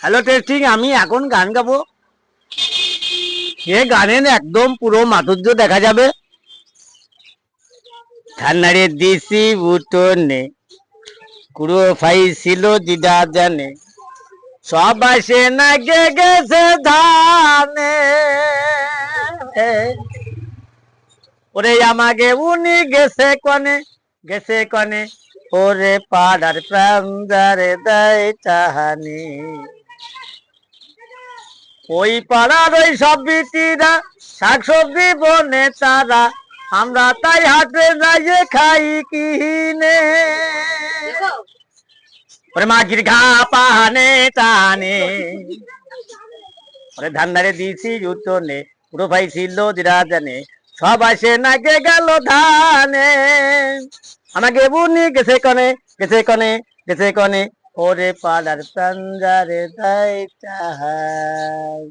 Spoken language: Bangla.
হ্যালো টেস্টিং, আমি এখন গান গাবো। এ গানের একদম পুরো মাধুর্য দেখা যাবে। ঠান্ডারে দিছি উঠোনে, কুড়ো ফাইছিল দিদা জানে, সব আসে না গে গেছে ধানে। ওরে আমাকে উনি গেছে কনে, ওরে পাড়ার প্রাণ যারে দেয় চাহানি। ওই পাড়ার ওই সব বিটিরা শাকসবজি বনে তারা, আমরা তাই হাটে যাইয়ে খাই কিনে। ওরে মাগির ঘা পাহানে টানে, ওরে ধান্দারে দিছি উঠোনে, পুরো ভাই ছিল দিরা জানে, সব আসে নাকে গেল ধানে। আমাকে বুনি গেছে কনে, ওরে পাড়ার প্রাঞ্জারে দাই চাহাই।